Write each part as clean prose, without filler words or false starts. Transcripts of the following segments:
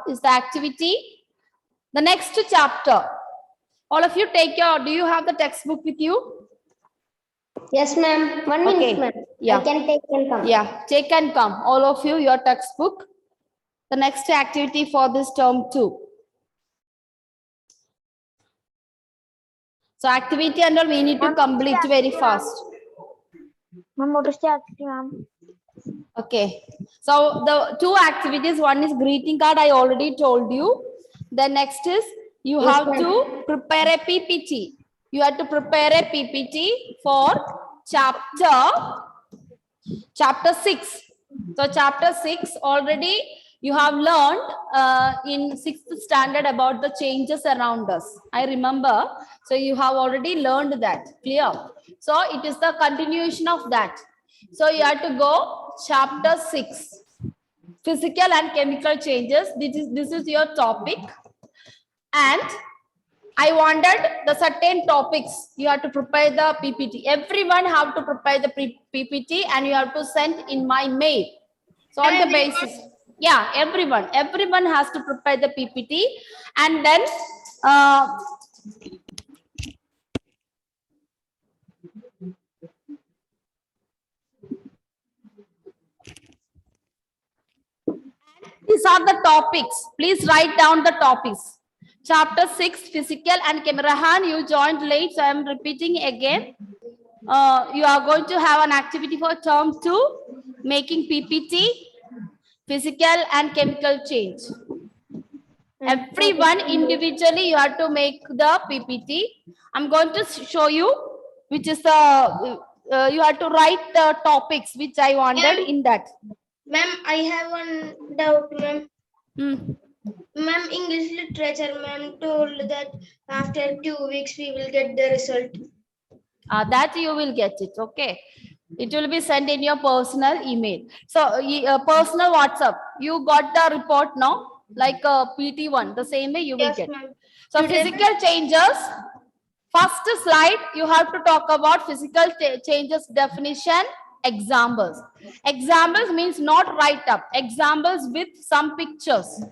is the activity. The next chapter. All of you take your, do you have the textbook with you? Yes, ma'am. 1 minute, Okay. ma'am. Yeah. I can take and come. Yeah, take and come. All of you, your textbook. The next activity for this term 2. So activity and all we need to complete very fast. Ma'am, what is the activity, ma'am? Okay. So the 2 activities, one is greeting card, I already told you. The next is you Yes, have ma'am. to prepare a PPT. You have to prepare a PPT for chapter 6. So chapter 6 already you have learned in 6th standard about the changes around us. I remember. So you have already learned that. Clear? So it is the continuation of that. So you have to go chapter 6. Physical and chemical changes. This is your topic. And I wanted the certain topics. You have to prepare the PPT. Everyone have to prepare the PPT and you have to send in my mail. So on the basis, yeah, everyone has to prepare the PPT, and then these are the topics. Please write down the topics. Chapter 6, physical and chemical. Rahan, you joined late, so I am repeating again. You are going to have an activity for term 2, making PPT, physical and chemical change. Everyone individually you have to make the PPT. I'm going to show you which is the you have to write the topics which I wanted in that. Ma'am, I have one doubt, ma'am. Hmm. Ma'am, English literature, ma'am told that after 2 weeks we will get the result. That you will get it. Okay. It will be sent in your personal email. So personal WhatsApp. You got the report now, like PT1. The same way you will get. So physical changes. First slide, you have to talk about physical changes definition, examples. Examples means not write up. Examples with some pictures.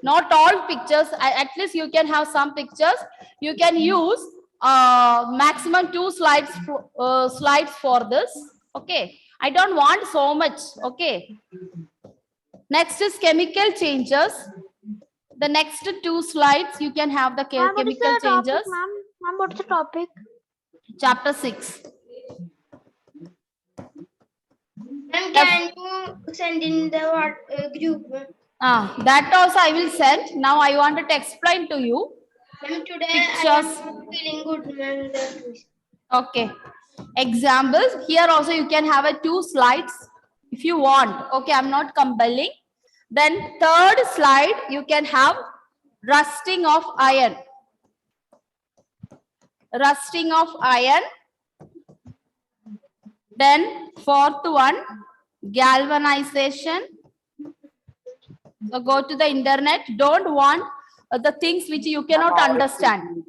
Not all pictures. At least you can have some pictures. You can use maximum 2 slides for this. Okay. I don't want so much. Okay. Next is chemical changes. The next 2 slides you can have the chemical changes. Ma'am, what's the topic? Chapter 6. Ma'am, can you send in the group? That also I will send. Now I wanted to explain to you. Ma'am, today Pictures. I am feeling good, ma'am. Okay. Examples. Here also you can have a 2 slides if you want. Okay, I'm not compelling. Then third slide you can have rusting of iron. Rusting of iron. Then fourth one, galvanization. So go to the internet. Don't want the things which you cannot understand.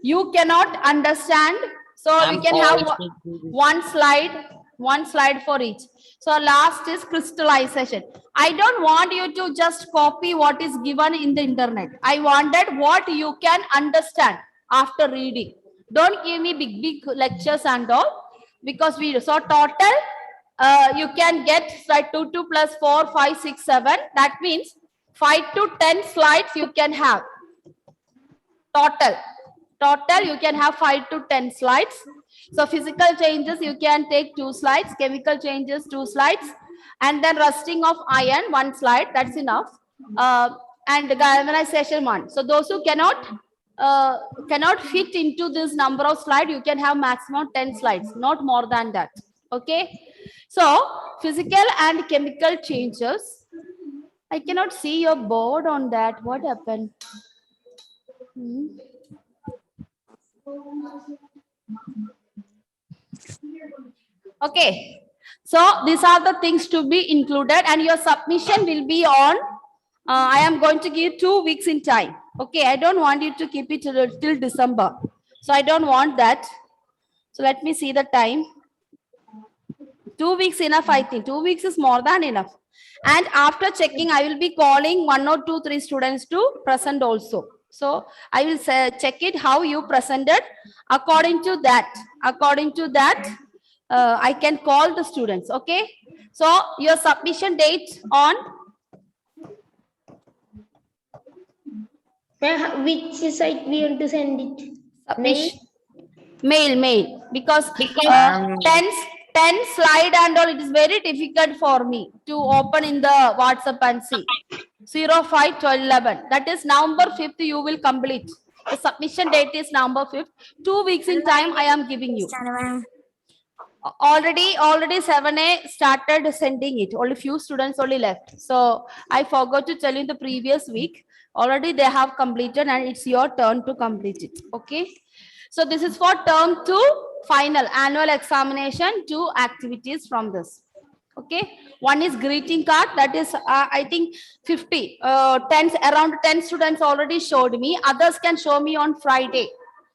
You cannot understand. So we can have one slide for each. So last is crystallization. I don't want you to just copy what is given in the internet. I wanted what you can understand after reading. Don't give me big lectures and all, because we so total you can get like 2 plus 4 5 6 7. That means 5 to 10 slides you can have total you can have 5 to 10 slides. So physical changes you can take 2 slides, chemical changes 2 slides, and then rusting of iron 1 slide. That's enough. And galvanization 1. So those who cannot fit into this number of slides, you can have maximum 10 slides, not more than that. Okay. So physical and chemical changes. I cannot see your board on that. What happened? Okay. So these are the things to be included, and your submission will be on. I am going to give 2 weeks in time. Okay. I don't want you to keep it till December. So I don't want that. So let me see the time. 2 weeks enough, I think. 2 weeks is more than enough. And after checking, I will be calling 1 or 2, 3 students to present also. So I will say, check it how you presented. According to that, I can call the students. Okay. So your submission date on Which site we want to send it? submission. Mail because Um, 10 slide and all, it is very difficult for me to open in the WhatsApp and see. 05 12 11, that is November 5th you will complete. The submission date is November 5th. 2 weeks in time I am giving you. Already 7A started sending it. Only few students only left. So I forgot to tell you the previous week. Already they have completed and it's your turn to complete it. Okay. So this is for term 2 final annual examination, 2 activities from this. Okay. One is greeting card. That is, I think 50, around 10 students already showed me. Others can show me on Friday.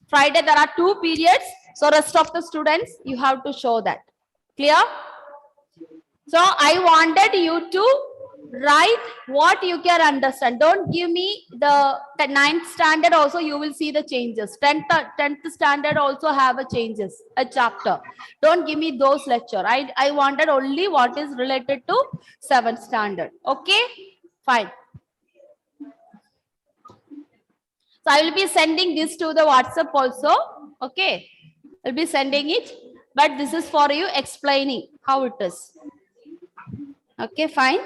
Friday, there are 2 periods. So rest of the students, you have to show that. Clear? So I wanted you to write what you can understand. Don't give me the 9th standard also, you will see the changes. 10th standard also have a changes, a chapter. Don't give me those lecture. I wanted only what is related to 7th standard. Okay, fine. So I will be sending this to the WhatsApp also. Okay, I'll be sending it, but this is for you explaining how it is. Okay, fine.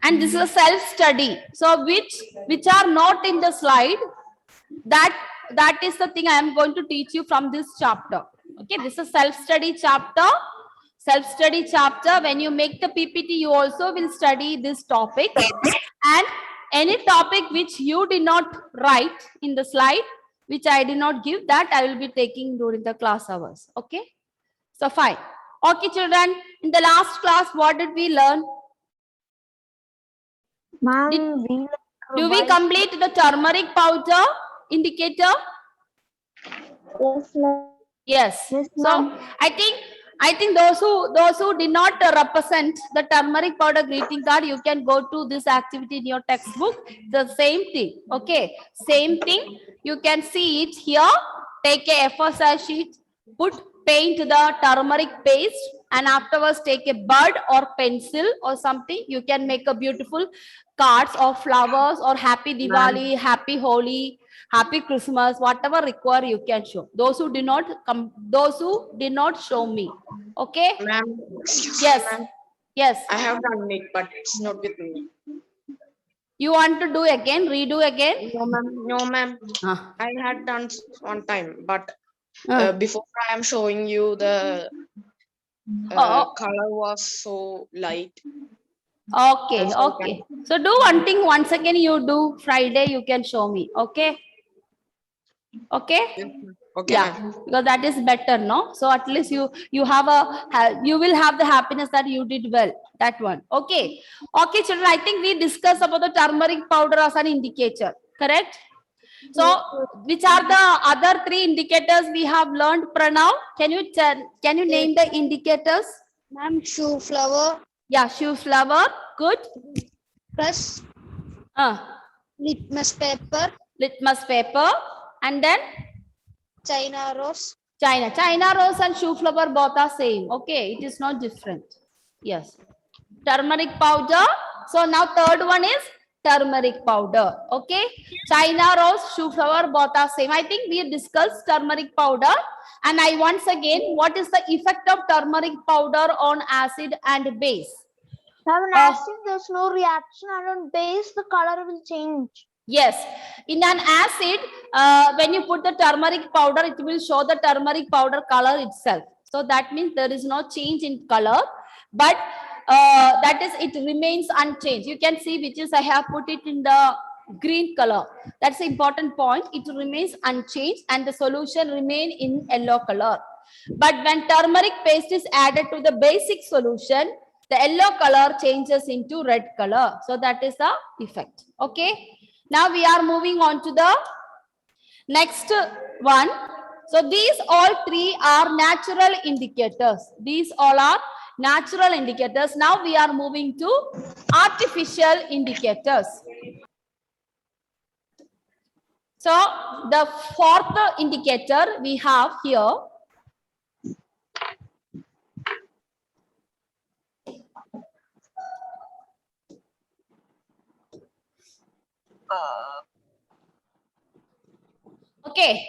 And this is a self-study. So which are not in the slide, that is the thing I am going to teach you from this chapter. Okay, this is a self-study chapter. Self-study chapter. When you make the PPT, you also will study this topic. And any topic which you did not write in the slide, which I did not give, that I will be taking during the class hours. Okay. So fine. Okay, children. In the last class, what did we learn? Do we complete the turmeric powder indicator? Yes, ma'am. Yes. Yes, So I think those who did not represent the turmeric powder greeting card, you can go to this activity in your textbook. The same thing. Okay. Same thing. You can see it here. Take a A4 size sheet, paint the turmeric paste, and afterwards take a bird or pencil or something. You can make a beautiful cards or flowers or happy Diwali, happy Holi, happy Christmas, whatever require you can show. Those who did not come, those who did not show me. Okay. Ma'am, Yes. ma'am, Yes. I have done it, but it's not with me. You want to do again, redo again? No, ma'am. No, ma'am. Ah. I had done one time, but Ah. before I am showing you the Oh. color was so light. Okay, That's all, okay. So do one thing once again, you do Friday, you can show me. Okay. Okay. Okay, Yeah, ma'am. because that is better, no? So at least you will have the happiness that you did well. That one. Okay. Okay, children. I think we discussed about the turmeric powder as an indicator. Correct? So which are the other 3 indicators we have learned, Pranav? Can you name the indicators? Ma'am, shoe flower Yeah, shoe flower. Good. plus litmus paper, Litmus paper. And then China rose. China rose and shoe flower both are same. Okay, it is not different. Yes. Turmeric powder. So now third one is turmeric powder. Okay. China rose, shoe flower both are same. I think we discussed turmeric powder. And I once again, what is the effect of turmeric powder on acid and base? Ma'am, in acid there's no reaction, and on base the color will change. Yes, in an acid, when you put the turmeric powder, it will show the turmeric powder color itself. So that means there is no change in color, but that is, it remains unchanged. You can see which is I have put it in the green color. That's the important point. It remains unchanged and the solution remain in yellow color. But when turmeric paste is added to the basic solution, the yellow color changes into red color. So that is the effect. Okay. Now we are moving on to the next one. So these all 3 are natural indicators. These all are natural indicators. Now we are moving to artificial indicators. So the fourth indicator we have here. Okay.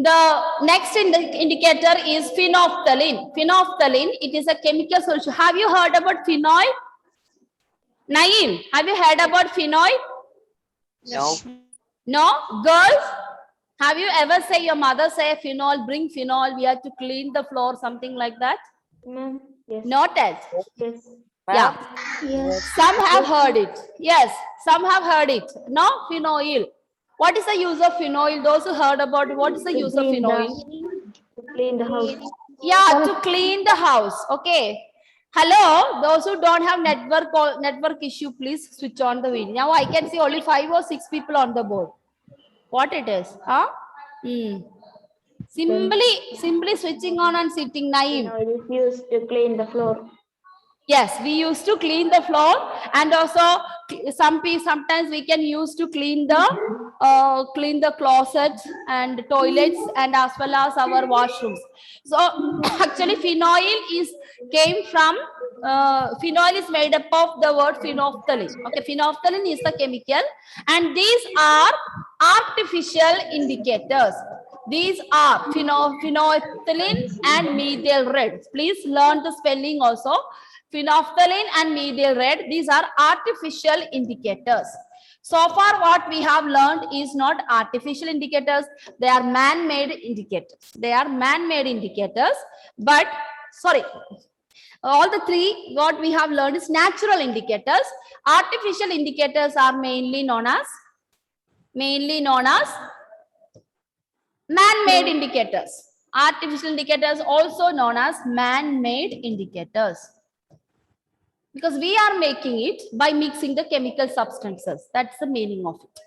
The next indicator is phenolphthalein. Phenolphthalein, it is a chemical solution. Have you heard about phenol? Naeem, have you heard about phenol? No. No? Girls, have you ever say your mother say phenol, bring phenol, we have to clean the floor, something like that? Ma'am, yes. Not as. Yes. Yeah. Yes. Some have heard it. Yes, some have heard it. No? Phenol. What is the use of phenol? Those who heard about what is the use of phenol? To clean the house. Yeah, to clean the house. Okay. Hello, those who don't have network issue, please switch on the video. Now I can see only 5 or 6 people on the board. What it is? Huh? Simply switching on and sitting. Naeem. Now it is used to clean the floor. Yes, we used to clean the floor, and also sometimes we can use to clean the closets and toilets, and as well as our washrooms. So actually phenol is made up of the word phenolphthalein. Okay, phenolphthalein is the chemical, and these are artificial indicators. These are phenolphthalein and methyl red. Please learn the spelling also. Phenolphthalein and methyl red, these are artificial indicators. So far what we have learned is not artificial indicators, they are man-made indicators. They are man-made indicators, but sorry, all the three what we have learned is natural indicators. Artificial indicators are mainly known as man-made indicators. Artificial indicators also known as man-made indicators, because we are making it by mixing the chemical substances. That's the meaning of it.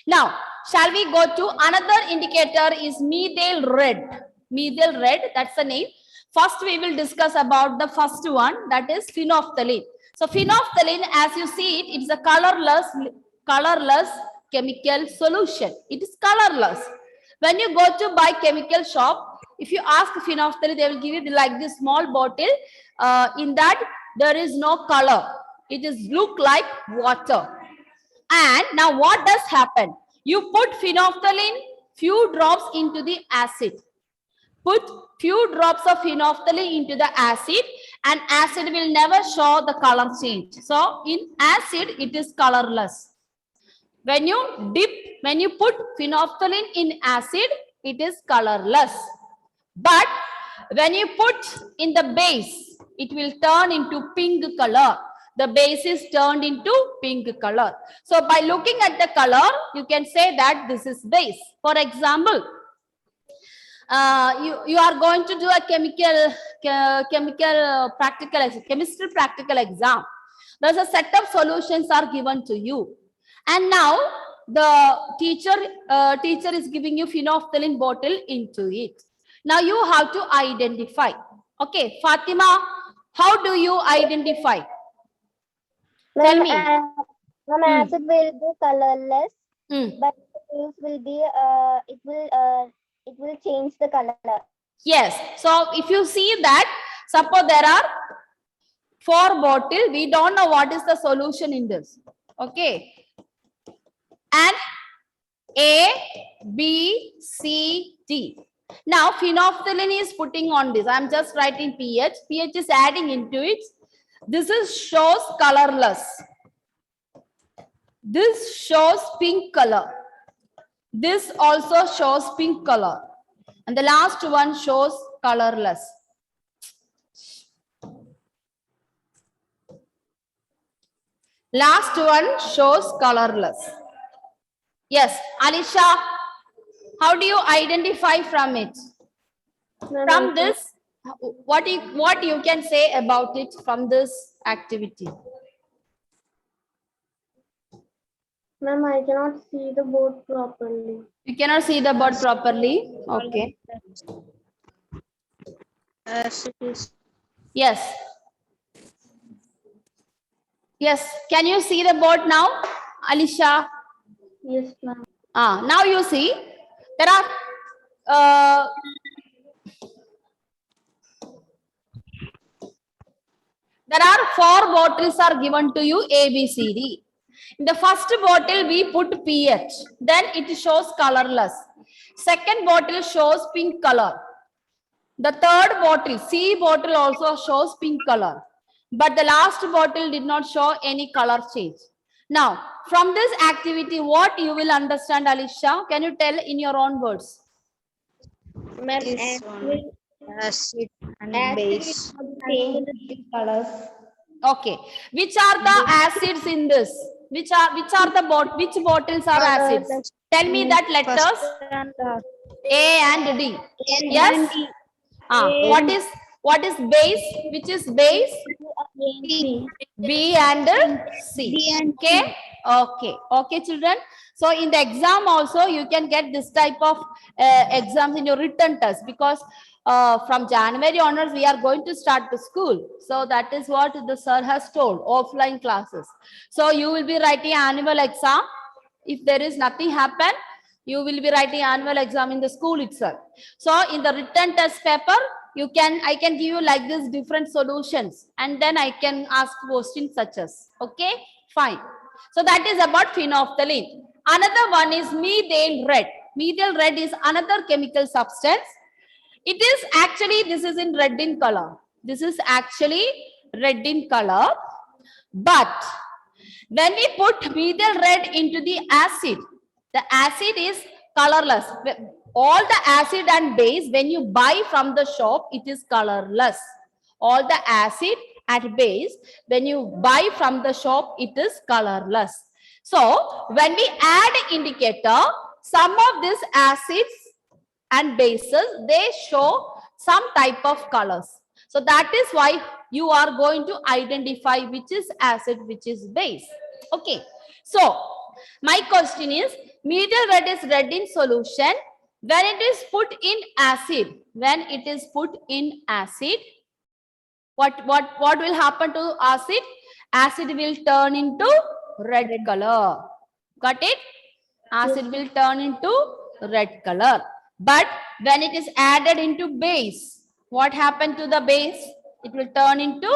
Now, shall we go to another indicator is methyl red. Methyl red, that's the name. First, we will discuss about the first one, that is phenolphthalein. So phenolphthalein, as you see it, it is a colorless chemical solution. It is colorless. When you go to buy chemical shop, if you ask phenolphthalein, they will give you like this small bottle. In that, there is no color. It is look like water. And now what does happen? You put phenolphthalein, few drops into the acid. Put few drops of phenolphthalein into the acid, and acid will never show the color change. So in acid, it is colorless. When you put phenolphthalein in acid, it is colorless. But when you put in the base, it will turn into pink color. The base is turned into pink color. So by looking at the color, you can say that this is base. For example, you are going to do a chemistry practical exam. There's a set of solutions are given to you, and now the teacher is giving you phenolphthalein bottle into it. Now you have to identify. Okay, Fatima, how do you identify? Tell me. Acid will be colorless, Hmm. but juice will be it will change the color. Yes. So if you see that, suppose there are 4 bottles, we don't know what is the solution in this. Okay. And A, B, C, D. Now phenolphthalein is putting on this. I'm just writing pH. pH is adding into it. This is shows colorless. This shows pink color. This also shows pink color. And the last one shows colorless. Last one shows colorless. Yes, Alisha, how do you identify from it? From this, what you can say about it from this activity? Ma'am, I cannot see the board properly. You cannot see the board properly. Okay. As it is. Yes. Yes. Can you see the board now, Alisha? Yes, ma'am. Now you see there are uh, there are 4 bottles are given to you A, B, C, D. In the first bottle we put pH, then it shows colorless. Second bottle shows pink color. The third bottle, C bottle, also shows pink color. But the last bottle did not show any color change. Now, from this activity, what you will understand, Alisha? Can you tell in your own words? Ma'am, This one, acid and base. change the colors. Okay. Which are the acids in this? Which are which bottles are acids? Tell me that letters A and D. Yes. What is base? Which is base? B and C. Okay. Okay, children. So in the exam also you can get this type of exams in your written test, because from January onwards we are going to start the school. So that is what the sir has told, offline classes. So you will be writing annual exam. If there is nothing happen, you will be writing annual exam in the school itself. So in the written test paper, I can give you like this different solutions, and then I can ask questions such as, okay, fine. So that is about phenolphthalein. Another one is methyl red. Methyl red is another chemical substance. It is actually, this is in red in color. This is actually red in color. But when we put methyl red into the acid is colorless. All the acid and base, when you buy from the shop, it is colorless. All the acid and base, when you buy from the shop, it is colorless. So when we add indicator, some of these acids and bases, they show some type of colors. So that is why you are going to identify which is acid, which is base. Okay. So my question is, methyl red is red in solution. When it is put in acid, what will happen to acid? Acid will turn into red color. Got it? Acid will turn into red color. But when it is added into base, what happened to the base? It will turn into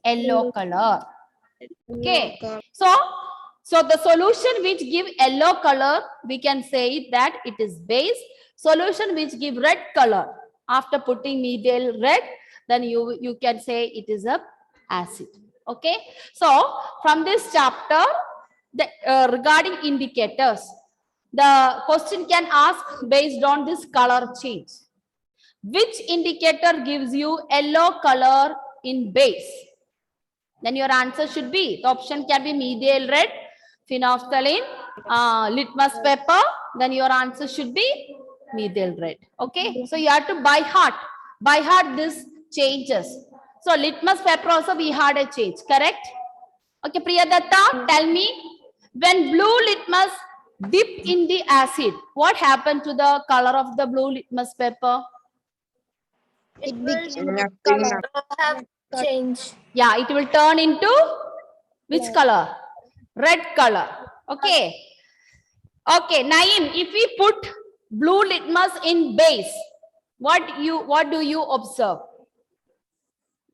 yellow color. Okay. So the solution which give yellow color, we can say that it is base. Solution which give red color, after putting methyl red, then you can say it is a acid. Okay. So from this chapter, regarding indicators, the question can ask based on this color change. Which indicator gives you yellow color in base? Then your answer should be, the option can be methyl red, phenolphthalein, litmus paper. Then your answer should be methyl red. Okay. So you have to by heart this changes. So litmus paper also we had a change, correct? Okay, Priyadatta, tell me, when blue litmus dip in the acid, what happened to the color of the blue litmus paper? It will Nothing. have change. Yeah, it will turn into which color? Red color. Okay. Okay, Naeem, if we put blue litmus in base, what do you observe?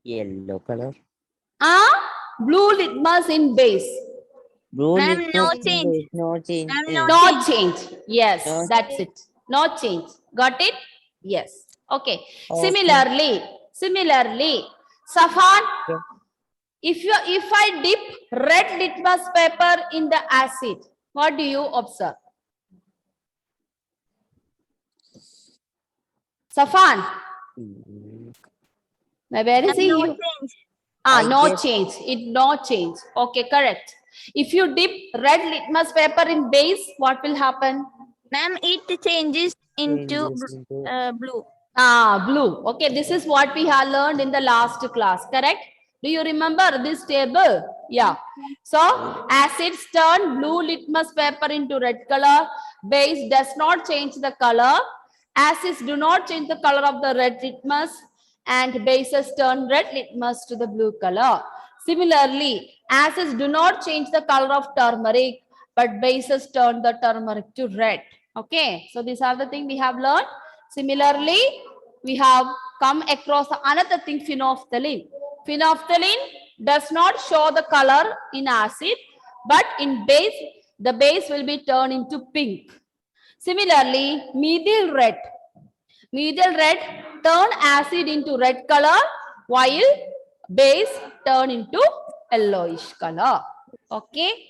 Yellow color. Blue litmus in base. Blue Ma'am, litmus no in change. base, no change. Ma'am, in- no No change. Yes, No that's it. No change. Got it? Yes. Okay. Okay. Similarly, Safan, Okay. if I dip red litmus paper in the acid, what do you observe? Safan, Mm, where is he? No You- change. No guess- change. No change. Okay, correct. If you dip red litmus paper in base, what will happen? Ma'am, it changes into changes into blue. Blue. Okay, this is what we have learned in the last class, correct? Do you remember this table? Yeah. So acids turn blue litmus paper into red color. Base does not change the color. Acids do not change the color of the red litmus. and bases turn red litmus to the blue color. Similarly, acids do not change the color of turmeric, but bases turn the turmeric to red. Okay, so these are the things we have learned. Similarly, we have come across another thing, phenolphthalein. Phenolphthalein does not show the color in acid, but in base, the base will be turned into pink. Similarly, methyl red. Methyl red turn acid into red color, while base turn into yellowish color. Okay.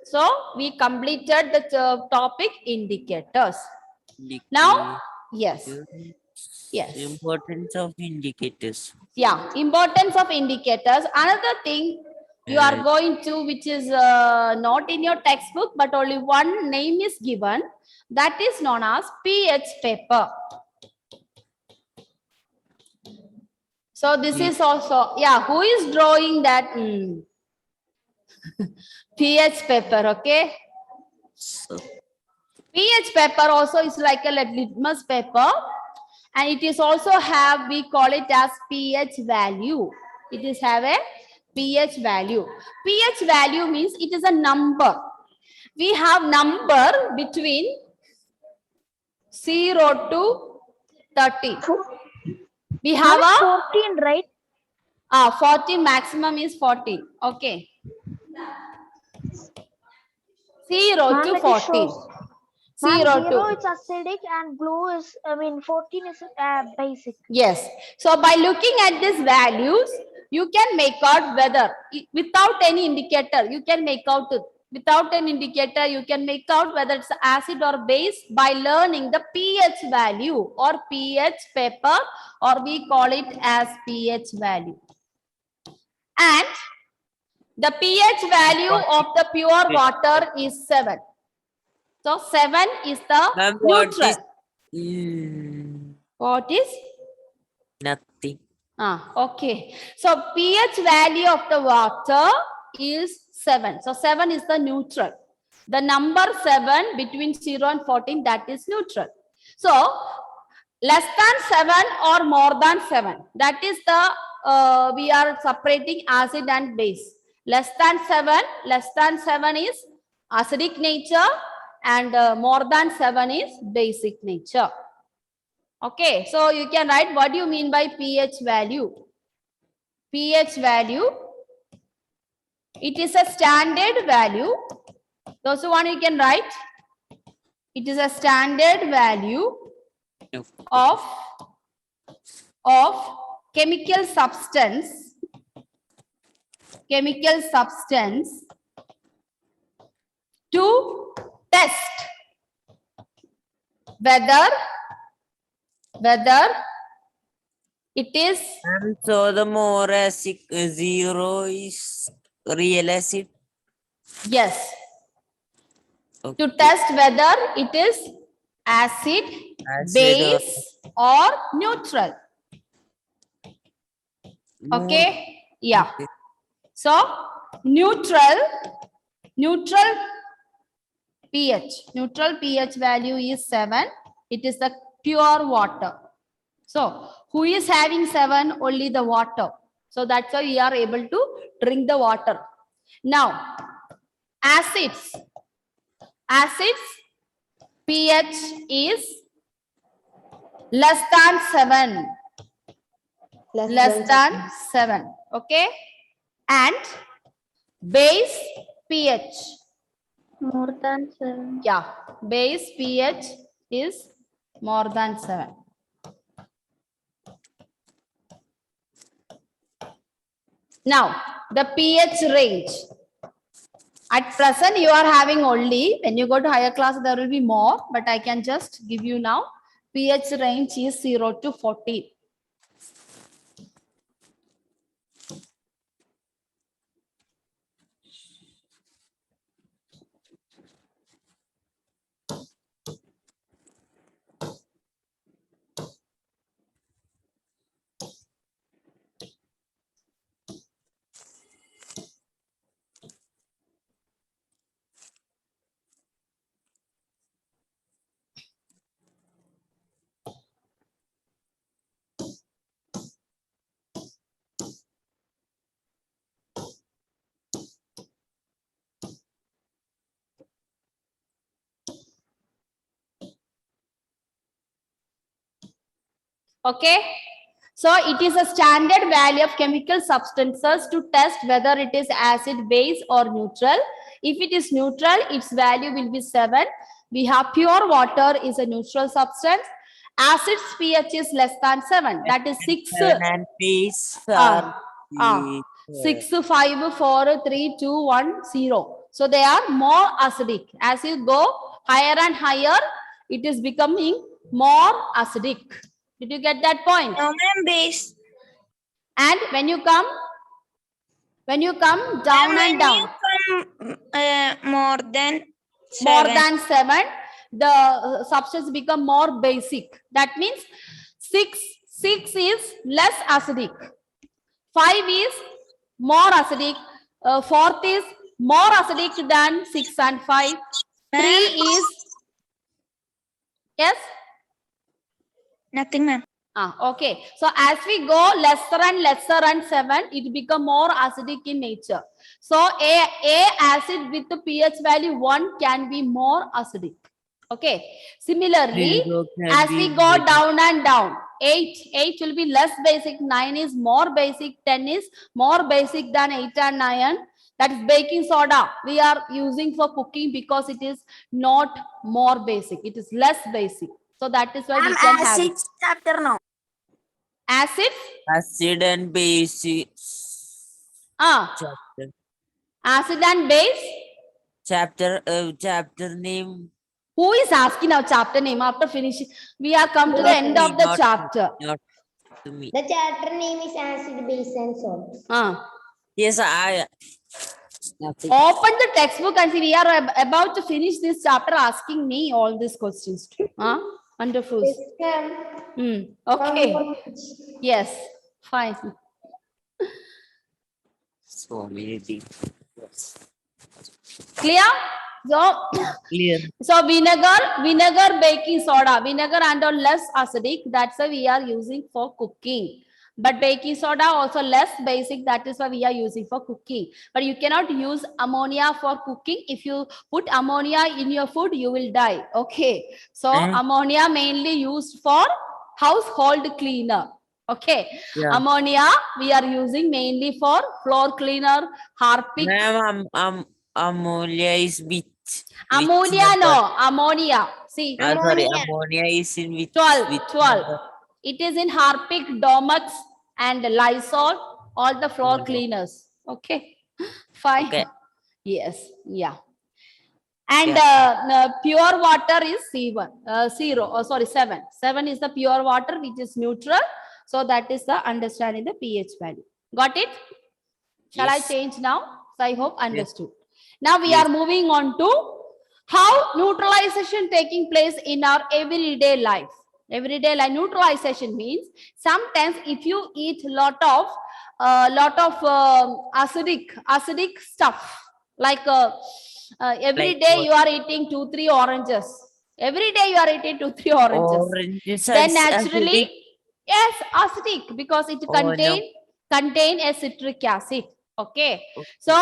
So we completed the topic indicators. Now, yes. Yes. Importance of indicators. Yeah, importance of indicators. Another thing you are going to, which is not in your textbook, but only one name is given. That is known as pH paper. So this is also, yeah, who is drawing that? pH paper, okay? So, pH paper also is like a litmus paper, and it is also have, we call it as pH value. It is have a pH value. pH value means it is a number. We have number between 0 to 30. We have a 14, right? 14, maximum is 14. Okay. 0 to 14. 0 0 to. is acidic and blue is, 14 is basic. Yes. So by looking at these values, you can make out whether, without any indicator, you can make out, without an indicator, you can make out whether it's acid or base by learning the pH value or pH paper, or we call it as pH value. And the pH value of the pure water is 7. So 7 is the ma'am, what neutral. is What is? nothing? Okay. So pH value of the water is 7. So 7 is the neutral. The number 7 between 0 and 14, that is neutral. So less than 7 or more than 7, that is the, we are separating acid and base. Less than 7 is acidic nature, and more than 7 is basic nature. Okay, so you can write what do you mean by pH value. pH value, it is a standard value. Those who want, you can write. It is a standard value of chemical substance to test whether it is, And so the more acid 0 is real acid. yes, Okay. to test whether it is acid, Acid base or neutral. Okay, yeah. Okay. So neutral pH value is 7. It is the pure water. So who is having 7? Only the water. So that's why we are able to drink the water. Now acids pH is less than 7. Less than 7. Okay. And base pH. More than 7. Yeah. Base pH is more than 7. Now, the pH range. At present, you are having only, when you go to higher class, there will be more, but I can just give you now. pH range is 0 to 14. Okay. So it is a standard value of chemical substances to test whether it is acid, base or neutral. If it is neutral, its value will be 7. We have pure water is a neutral substance. Acid's pH is less than 7. That is 6. 7 and base Ah, are 6, 5, 4, 3, 2, 1, 0. So they are more acidic. As you go higher and higher, it is becoming more acidic. Did you get that point? No, ma'am, base. And when you come down and down, More than more 7. than 7, the substance become more basic. That means 6 is less acidic. 5 is more acidic. 4th is more acidic than 6 and 5. 3 is, yes? Nothing, ma'am. Okay. So as we go lesser and 7, it become more acidic in nature. So a acid with the pH value 1 can be more acidic. Okay. Similarly, as we go down and down, 8 will be less basic, 9 is more basic, 10 is more basic than 8 and 9. That is baking soda. We are using for cooking because it is not more basic. It is less basic. So that is why we can have it. Chapter now. Acid, acid and base chapter. Acid and base. Chapter name. Who is asking our chapter name after finishing? We are come to the end of the chapter. Not to me. The chapter name is acid, base, and salt. Yes, I. Nothing. Open the textbook and see. We are about to finish this chapter. Asking me all these questions. Wonderful. Okay. Yes. Fine. So many things. Yes. Clear? So, Clear. so vinegar, baking soda, vinegar and all less acidic. That's why we are using for cooking. But baking soda also less basic. That is why we are using for cooking. But you cannot use ammonia for cooking. If you put ammonia in your food, you will die. Okay. So ammonia mainly used for household cleaner. Okay. Yeah. Ammonia we are using mainly for floor cleaner, Harpic. Ma'am, ammonia is which? Ammonia, no, ammonia. See, Sorry, ammonia is in which? 12, which 12. number? It is in Harpic, Domex, and Lysol, all the floor cleaners. Okay, fine. Okay. Yes, yeah. And pure water is C1, 7. 7 is the pure water, which is neutral. So that is the understanding the pH value. Got it? Shall Yes. I change now? So I hope understood. Now we are moving on to how neutralization taking place in our everyday life. Everyday life neutralization means sometimes if you eat lot of acidic stuff, like every Like day what? you are eating 2-3 oranges. Every day you are eating 2-3 oranges. Oranges Then are naturally, acidic? yes, acidic because it contain a citric acid. Okay. So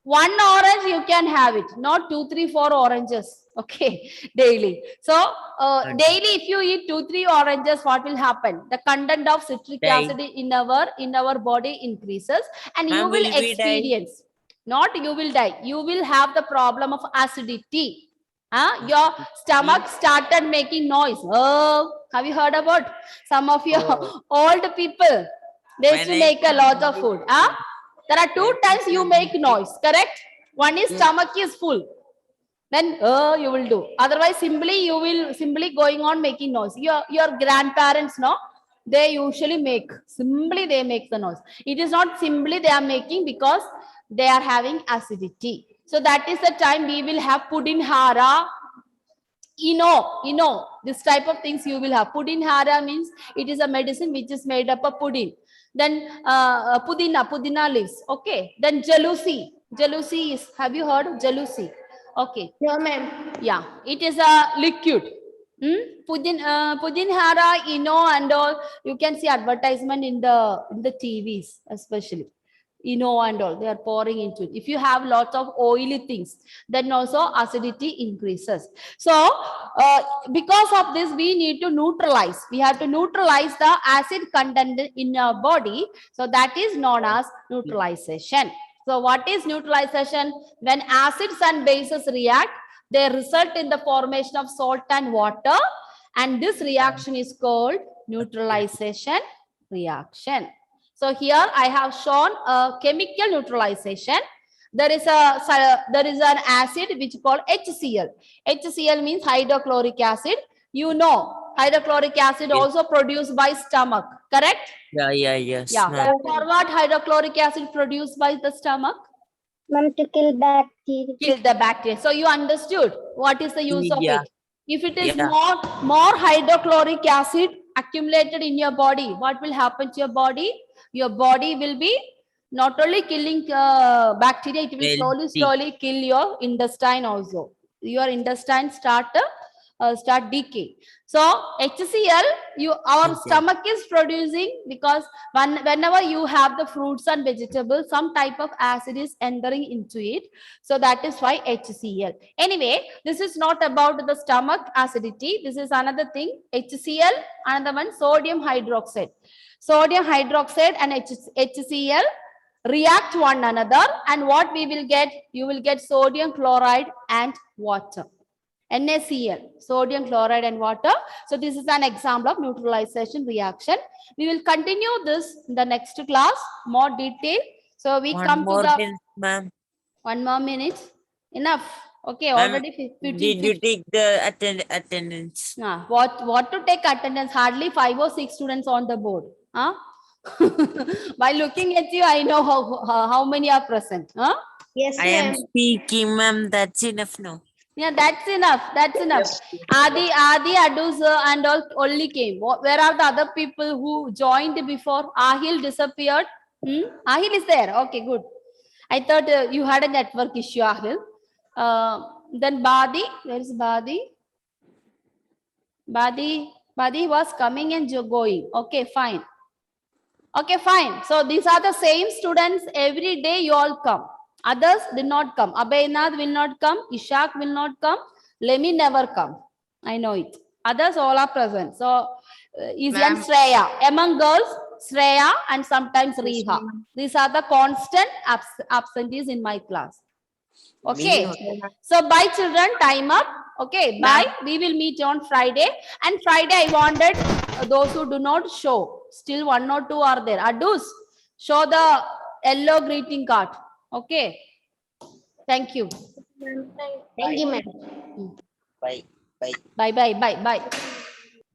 one orange you can have it, not 2, 3, 4 oranges. Okay, daily. So daily if you eat 2-3 oranges, what will happen? The content of citric acid in our body increases, and you will experience. Not you will die. You will have the problem of acidity. Your stomach started making noise. Oh, have you heard about some of your old people? They used to make a lot of food. There are 2 times you make noise, correct? One is stomach is full. Then you will do. Otherwise, you will simply going on making noise. Your grandparents, no? They usually make. They make the noise. It is not simply they are making because they are having acidity. So that is the time we will have pudinhara, this type of things you will have. Pudinhara means it is a medicine which is made up of pudding. Then pudina leaves. Okay. Then jalousie is, have you heard of jalousie? Okay. No, ma'am. Yeah, it is a liquid. Pudinhara, and all, you can see advertisement in the TVs especially. and all, they are pouring into it. If you have lots of oily things, then also acidity increases. So because of this, we need to neutralize. We have to neutralize the acid content in our body. So that is known as neutralization. So what is neutralization? When acids and bases react, they result in the formation of salt and water, and this reaction is called neutralization reaction. So here I have shown a chemical neutralization. There is an acid which is called HCl. HCl means hydrochloric acid. You know, hydrochloric acid also produced by stomach, correct? Yes, Yeah. ma'am. For what hydrochloric acid produced by the stomach? Ma'am, to kill bacteria. Kill the bacteria. So you understood what is the use of Yeah. it. If it is Yeah. more hydrochloric acid accumulated in your body, what will happen to your body? Your body will be not only killing bacteria, it will Healthy. slowly kill your intestine also. Your intestine start decay. So HCl, our Okay. stomach is producing, because whenever you have the fruits and vegetables, some type of acid is entering into it. So that is why HCl. Anyway, this is not about the stomach acidity. This is another thing. HCl, another one, sodium hydroxide. Sodium hydroxide and HCl react one another, and what we will get? You will get sodium chloride and water. NaCl, sodium chloride and water. So this is an example of neutralization reaction. We will continue this in the next class, more detail. So we One come to more the thing, ma'am. 1 more minute. Enough. Okay, Ma'am, already 15. Did you take the attendance? What to take attendance? Hardly 5 or 6 students on the board. Huh? By looking at you, I know how many are present. Huh? Yes, I am ma'am. speaking, ma'am. That's enough now. Yeah, that's enough. That's enough. Yes. Adi, Adus and all only came. Where are the other people who joined before? Ahil disappeared. Ahil is there. Okay, good. I thought you had a network issue, Ahil. Then Badi, where is Badi? Badi was coming and going. Okay, fine. Okay, fine. So these are the same students. Every day you all come. Others did not come. Abhaynath will not come. Ishak will not come. Lemi never come. I know it. Others all are present. So easy and Ma'am. Shreya. Among girls, Shreya and sometimes Riha. These are the constant absentees in my class. Okay. So bye children. Time up. Okay. Bye. We will meet on Friday. And Friday I wanted those who do not show. Still 1 or 2 are there. Adus, show the yellow greeting card. Okay. Thank you. Thank you, ma'am. Bye. Bye.